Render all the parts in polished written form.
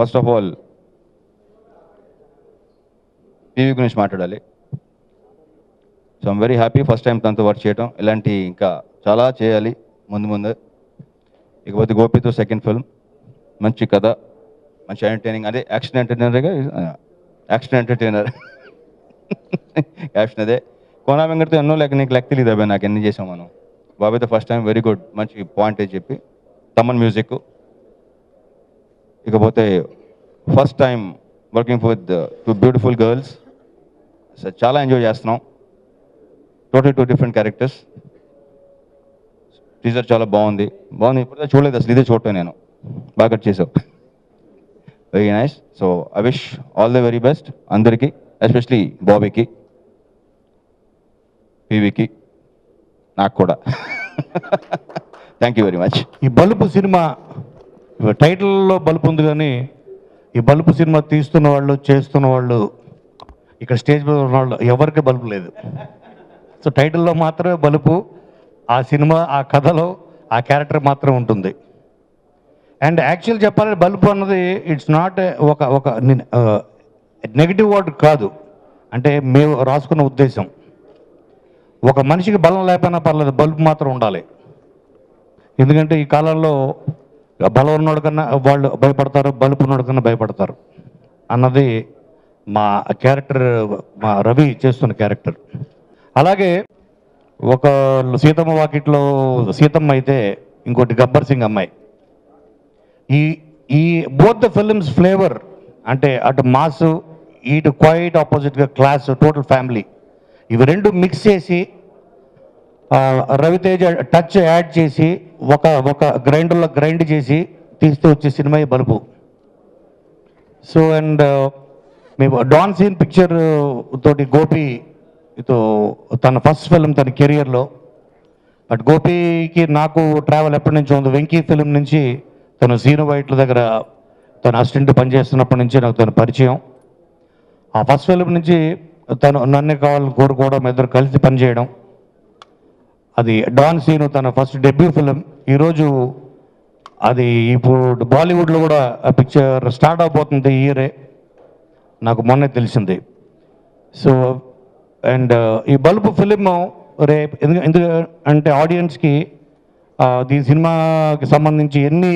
First of all PV గురించి మాట్లాడాలి. So I'm very happy first time తనతో work చేయడం. ఇలాంటి ఇంకా చాలా చేయాలి ముందు. ఇకపోతే గోపితో సెకండ్ ఫిల్మ్, మంచి కథ, మంచి ఎంటర్టైనింగ్, అదే యాక్షన్ ఎంటర్టైనర్గా యాక్షన్ ఎంటర్టైనర్ యాక్షన్ అదే. కోనా వెంకటతో ఎన్నో నీకు లెక్క తెలియదు అబ్బాయి, నాకు ఎన్ని చేసాం మనం. బాబాయ్తో ఫస్ట్ టైం వెరీ గుడ్, మంచి పాయింట్ అని చెప్పి. తమన్ మ్యూజిక్. ఇకపోతే first time working with 2 beautiful girls. చాలా ఎంజాయ్ చేస్తున్నాం. Total 2 different characters. టీజర్ చాలా బాగుంది. ఇప్పుడే చూడలేదు అసలు, ఇదే చూడటం నేను. బాగా కట్ చేసావు, very nice. So I wish all the very best అందరికీ, ఎస్పెషలీ బాబీకి, పీవీకి, నాకు కూడా. Thank you very much. ఈ బలుపు సినిమా టైటిల్లో బలుపు ఉంది, కానీ ఈ బలుపు సినిమా తీస్తున్న వాళ్ళు, చేస్తున్న వాళ్ళు, ఇక్కడ స్టేజ్ మీద ఉన్న వాళ్ళు ఎవరికి బలుపు లేదు. సో టైటిల్లో మాత్రమే బలుపు, ఆ సినిమా, ఆ కథలో ఆ క్యారెక్టర్ మాత్రం ఉంటుంది. అండ్ యాక్చువల్ చెప్పాలంటే బలుపు అన్నది ఇట్స్ నాట్ ఒక నెగిటివ్ వర్డ్ కాదు, అంటే మేము రాసుకున్న ఉద్దేశం. ఒక మనిషికి బలం లేకపోయినా పర్లేదు, బలుపు మాత్రం ఉండాలి. ఎందుకంటే ఈ కాలంలో బలం ఉన్నోడు కన్నా వాళ్ళు భయపడతారు, బలుపు ఉన్నోడు కన్నా భయపడతారు అన్నది మా క్యారెక్టర్, మా రవి చేస్తున్న క్యారెక్టర్. అలాగే ఒక సీతమ్మ వాకిట్లో సీతమ్మ అయితే ఇంకోటి గబ్బర్ సింగ్ అమ్మాయి. ఈ బోత్ ద ఫిల్మ్స్ ఫ్లేవర్, అంటే అటు మాసు, ఇటు క్వైట్ ఆపోజిట్గా క్లాస్, టోటల్ ఫ్యామిలీ, ఇవి రెండు మిక్స్ చేసి రవితేజ టచ్ యాడ్ చేసి ఒక గ్రైండర్లో గ్రైండ్ చేసి తీస్తూ వచ్చే సినిమా ఈ బలుపు. సో అండ్ మేము డాన్ సీన్ పిక్చర్ తోటి గోపితో తన ఫస్ట్ ఫిల్మ్ తన కెరియర్లో. బట్ గోపికి నాకు ట్రావెల్ ఎప్పటి నుంచో ఉంది. వెంకీ ఫిల్మ్ నుంచి తను సీను వైట్ల దగ్గర తన అసిస్టెంట్ పనిచేస్తున్నప్పటి నుంచి నాకు తను పరిచయం. ఆ ఫస్ట్ ఫిల్మ్ నుంచి తను నన్నే కావాలని కోరుకోవడం, ఇద్దరు కలిసి పనిచేయడం. అది డాన్ సీను తన ఫస్ట్ డెబ్యూ ఫిలిం. ఈరోజు అది ఇప్పుడు బాలీవుడ్లో కూడా ఆ పిక్చర్ స్టార్ట్ అవబోతుంది ఈ ఇయరే, నాకు మొన్నే తెలిసింది. సో అండ్ ఈ బల్బు ఫిలిం రేపు ఎందుకంటే ఆడియన్స్కి దీని సినిమాకి సంబంధించి ఎన్ని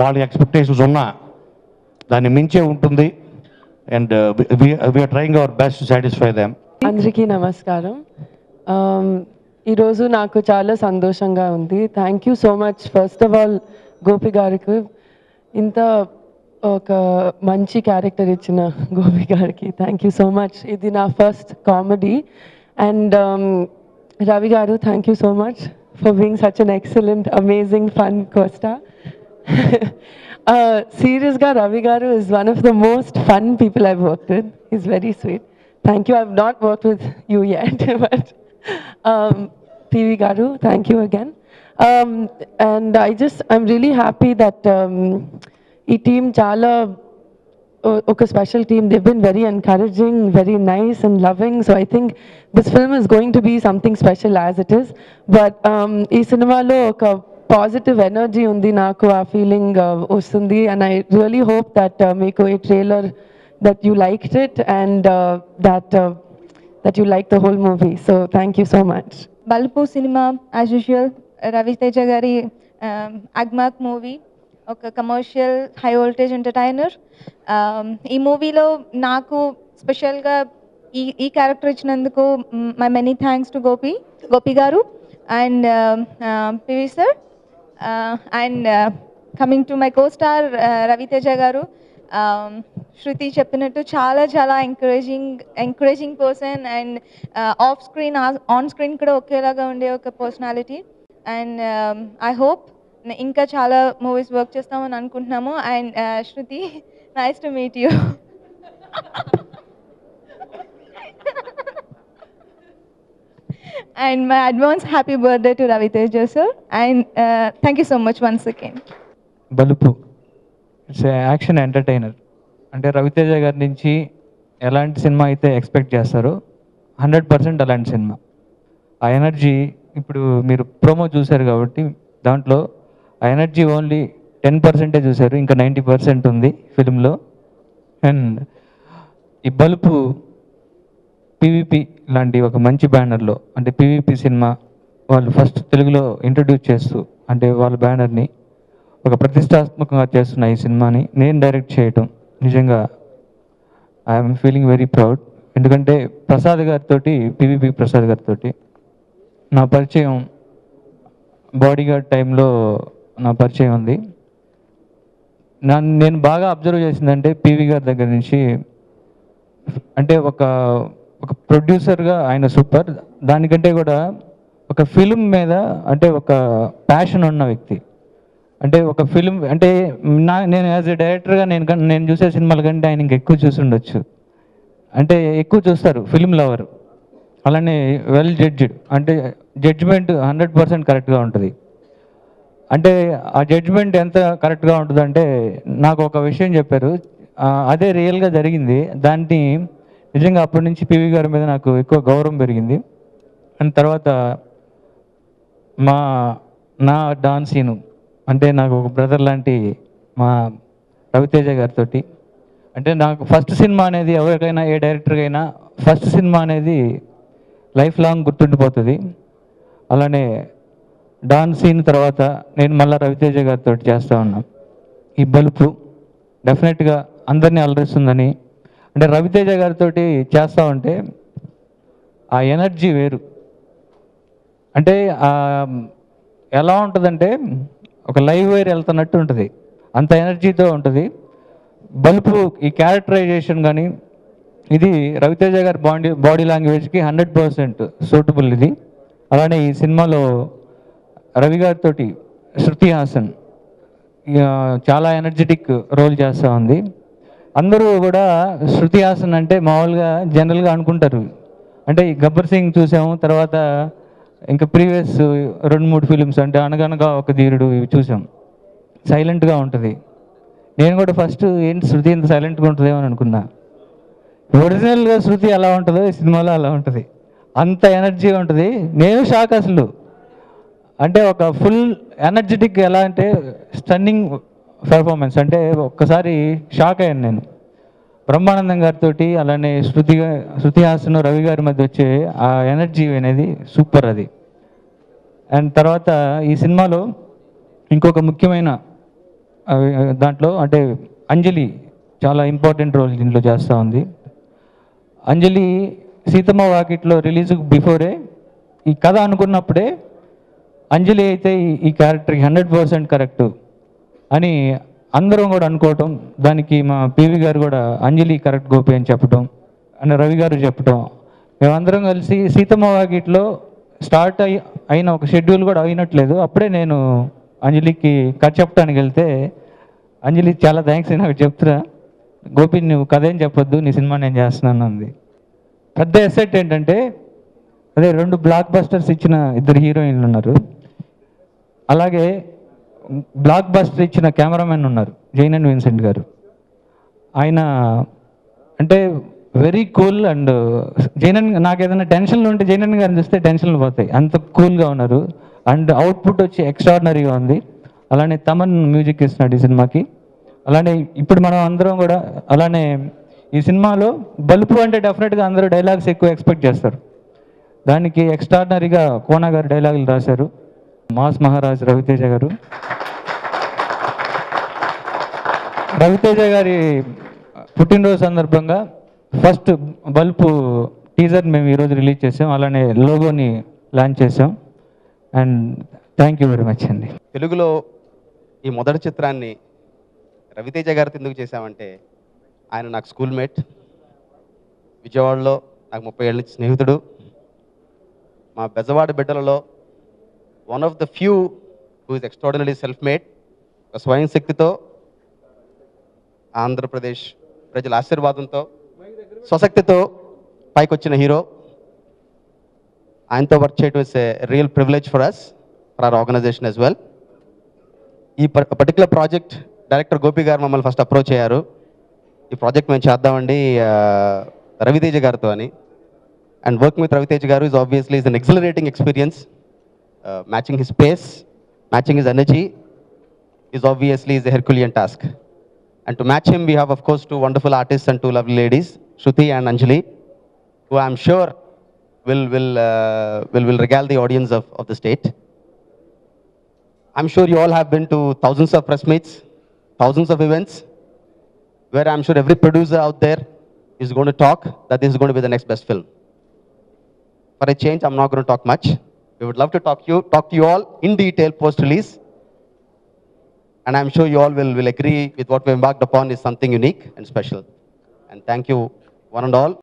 వాళ్ళ ఎక్స్పెక్టేషన్స్ ఉన్నా దాన్ని మించే ఉంటుంది. And we're trying our best to satisfy them. అందరికీ నమస్కారం. ఈరోజు నాకు చాలా సంతోషంగా ఉంది. Thank you so much first of all Gopi గారికి, ఇంత ఒక మంచి క్యారెక్టర్ ఇచ్చిన గోపి గారికి థ్యాంక్ యూ సో మచ్. ఇది నా ఫస్ట్ కామెడీ. అండ్ రవి గారు, thank you so much for being such an excellent amazing fun co-star. Seriously, Ravi Garu is one of the most fun people I've worked with. He's very sweet. Thank you. I've not worked with you yet, but PV Garu, thank you again. And I'm really happy that ee team chala oka special team. They've been very encouraging, very nice and loving. So I think this film is going to be something special as it is. But ee cinema lo oka positive energy ఉంది, నాకు ఆ feeling వస్తుంది. And I really hope that మీకు ఈ trailer that you liked it and that you like the whole movie. So thank you so much. బల్పు సినిమా as usual Ravi Teja గారి అగ్మాక్ మూవీ, ఒక కమర్షియల్ హై వోల్టేజ్ ఎంటర్టైనర్. ఈ మూవీలో నాకు స్పెషల్గా ఈ క్యారెక్టర్ ఇచ్చినందుకు my many thanks to Gopi garu and PV sir. And coming to my co-star Raviteja గారు, శృతి చెప్పినట్టు చాలా చాలా encouraging person and off screen on screen కూడా ఒకేలాగా ఉండే ఒక పర్సనాలిటీ. అండ్ ఐ హోప్ ఇంకా చాలా మూవీస్ వర్క్ చేస్తామని అనుకుంటున్నాము. And Shruti, nice to meet you. And my advance happy birthday to Raviteja sir, and thank you so much once again. బలుపు it's action entertainer. అంటే రవితేజ గారి నుంచి ఎలాంటి సినిమా అయితే ఎక్స్పెక్ట్ చేస్తారో 100% అలాంటి సినిమా. ఆ ఎనర్జీ ఇప్పుడు మీరు ప్రోమో చూశారు కాబట్టి దాంట్లో ఆ ఎనర్జీ ఓన్లీ 10% చూశారు, ఇంకా 90% ఉంది ఫిలింలో. అండ్ ఈ బలుపు పీవీపీ లాంటి ఒక మంచి బ్యానర్లో, అంటే పీవీపీ సినిమా వాళ్ళు ఫస్ట్ తెలుగులో ఇంట్రడ్యూస్ చేస్తూ, అంటే వాళ్ళ బ్యానర్ని ఒక ప్రతిష్టాత్మకంగా చేస్తున్న ఈ సినిమాని నేను డైరెక్ట్ చేయటం నిజంగా ఐఎమ్ ఫీలింగ్ వెరీ ప్రౌడ్. ఎందుకంటే ప్రసాద్ గారితో, పీవీపీ ప్రసాద్ గారితో నా పరిచయం బాడీగార్డ్ టైంలో నా పరిచయం ఉంది. నేను బాగా అబ్జర్వ్ చేసిందంటే పీవీ గారి దగ్గర నుంచి, అంటే ఒక ప్రొడ్యూసర్గా ఆయన సూపర్, దానికంటే కూడా ఒక ఫిలిం మీద అంటే ఒక ప్యాషన్ ఉన్న వ్యక్తి. అంటే ఒక ఫిలిం అంటే నేను యాజ్ ఎ డైరెక్టర్గా నేను చూసే సినిమాల కంటే ఆయన ఇంకా ఎక్కువ చూసి ఉండొచ్చు. అంటే ఎక్కువ చూస్తారు ఫిలిం లవర్. అలానే వెల్ జడ్జ్డ్, అంటే జడ్జ్మెంట్ 100% కరెక్ట్గా ఉంటుంది. అంటే ఆ జడ్జ్మెంట్ ఎంత కరెక్ట్గా ఉంటుందంటే నాకు ఒక విషయం చెప్పారు, అదే రియల్గా జరిగింది. దాన్ని నిజంగా అప్పటి నుంచి పీవీ గారి మీద నాకు ఎక్కువ గౌరవం పెరిగింది. అండ్ తర్వాత నా డాన్స్ సీను అంటే నాకు ఒక బ్రదర్ లాంటి మా రవితేజ గారితో, అంటే నాకు ఫస్ట్ సినిమా అనేది ఎవరికైనా ఏ డైరెక్టర్కైనా ఫస్ట్ సినిమా అనేది లైఫ్ లాంగ్ గుర్తుండిపోతుంది. అలానే డాన్స్ సీన్ తర్వాత నేను మళ్ళీ రవితేజ గారితో చేస్తూ ఉన్నా. ఈ బలుపు డెఫినెట్గా అందరినీ అలరిస్తుందని, అంటే రవితేజ గారితో చేస్తూ ఉంటే ఆ ఎనర్జీ వేరు. అంటే ఎలా ఉంటుందంటే ఒక లైవ్ వైర్ వెళ్తున్నట్టు ఉంటుంది, అంత ఎనర్జీతో ఉంటుంది. బలుపు ఈ క్యారెక్టరైజేషన్ కానీ ఇది రవితేజ గారి బాడీ లాంగ్వేజ్కి 100% సూటబుల్ ఇది. అలానే ఈ సినిమాలో రవి గారితో శృతి హాసన్ చాలా ఎనర్జెటిక్ రోల్ చేస్తూ ఉంది. అందరూ కూడా శృతి హాసన్ అంటే మామూలుగా జనరల్గా అనుకుంటారు, అంటే ఈ గబ్బర్ సింగ్ చూసాము, తర్వాత ఇంకా ప్రీవియస్ 2-3 ఫిలిమ్స్ అంటే అనగనగా ఒక ధీరుడు ఇవి చూసాం, సైలెంట్గా ఉంటుంది. నేను కూడా ఫస్ట్ ఏంటి శృతి ఇంత సైలెంట్గా ఉంటుందేమో అని అనుకున్నా. ఒరిజినల్గా శృతి ఎలా ఉంటుందో ఈ సినిమాలో అలా ఉంటుంది, అంత ఎనర్జీ ఉంటుంది. నేను షాక్ అసలు, అంటే ఒక ఫుల్ ఎనర్జెటిక్, ఎలా అంటే స్టన్నింగ్ పెర్ఫార్మెన్స్. అంటే ఒక్కసారి షాక్ అయ్యాను నేను. బ్రహ్మానందం గారితో అలానే శృతి హాసన్ రవి గారి మధ్య వచ్చే ఆ ఎనర్జీ అనేది సూపర్ అది. అండ్ తర్వాత ఈ సినిమాలో ఇంకొక ముఖ్యమైన దాంట్లో అంటే అంజలి చాలా ఇంపార్టెంట్ రోల్ దీంట్లో చేస్తూ ఉంది. అంజలి సీతమ్మ వాకిట్లో రిలీజ్కి బిఫోరే ఈ కథ అనుకున్నప్పుడే అంజలి అయితే ఈ క్యారెక్టర్కి 100% కరెక్ట్ అని అందరం కూడా అనుకోవటం, దానికి మా పీవీ గారు కూడా అంజలి కరెక్ట్ గోపి అని చెప్పటం, అని రవి గారు చెప్పటం, మేమందరం కలిసి సీతమ్మ వాకిట్లో స్టార్ట్ అయిన ఒక షెడ్యూల్ కూడా అయినట్లేదు. అప్పుడే నేను అంజలికి కథ చెప్పడానికి వెళ్తే అంజలి చాలా థ్యాంక్స్ అని నాకు చెప్తున్నా, గోపి నువ్వు కథ ఏం చెప్పొద్దు, నీ సినిమా నేను చేస్తున్నాను అంది. పెద్ద ఎసెట్ ఏంటంటే అదే 2 బ్లాక్ బస్టర్స్ ఇచ్చిన 2 హీరోయిన్లు ఉన్నారు, అలాగే బ్లాక్ బస్టర్ ఇచ్చిన కెమెరామెన్ ఉన్నారు జైనన్ విన్సెంట్ గారు. ఆయన అంటే వెరీ కూల్. అండ్ జైనన్ నాకు ఏదైనా టెన్షన్లు ఉంటే జైనన్ గారిని చూస్తే టెన్షన్లు పోతాయి, అంత కూల్గా ఉన్నారు. అండ్ అవుట్పుట్ వచ్చి ఎక్స్ట్రాడినరీగా ఉంది. అలానే తమన్ మ్యూజిక్ ఇస్తున్నాడు ఈ సినిమాకి. అలానే ఇప్పుడు మనం అందరం కూడా అలానే ఈ సినిమాలో బలుపు అంటే డెఫినెట్గా అందరూ డైలాగ్స్ ఎక్కువ ఎక్స్పెక్ట్ చేస్తారు, దానికి ఎక్స్ట్రాడినరీగా కోనా గారు డైలాగులు రాశారు. మాస్ మహారాజ్ రవితేజ గారు. రవితేజ గారి పుట్టినరోజు సందర్భంగా ఫస్ట్ బల్బు టీజర్ మేము ఈరోజు రిలీజ్ చేసాం, అలానే లోగోని లాంచ్ చేసాం. And thank you very much అండి. తెలుగులో ఈ మొదటి చిత్రాన్ని రవితేజ గారితో ఎందుకు చేశామంటే, ఆయన నాకు స్కూల్మేట్, విజయవాడలో నాకు 30 ఏళ్ళ నుంచి స్నేహితుడు, మా బెజవాడ బిడ్డలలో one of the few who is extraordinary self made. ఒక స్వయం శక్తితో, ఆంధ్రప్రదేశ్ ప్రజల ఆశీర్వాదంతో, స్వశక్తితో పైకి వచ్చిన హీరో. ఆయనతో వర్క్ చేయడం is a real privilege for us, for our organisation as well. ఈ particular project director Gopi garu మమ్మల్ని ఫస్ట్ అప్రోచ్ అయ్యారు, ఈ ప్రాజెక్ట్ మేము చేద్దామండి రవితేజ గారితో అని. And working with Ravi Teja garu is obviously is an exhilarating experience, matching his pace, matching his energy. is obviously a Herculean task. And to match him, we have, of course, two wonderful artists and two lovely ladies, Shruti and Anjali, who I'm sure will regale the audience of the state. I'm sure you all have been to thousands of press meets, thousands of events, where I'm sure every producer out there is going to talk that this is going to be the next best film. For a change, I'm not going to talk much. We would love to talk to you all in detail post-release. And I'm sure you all will agree with what we embarked upon is something unique and special. And thank you, one and all.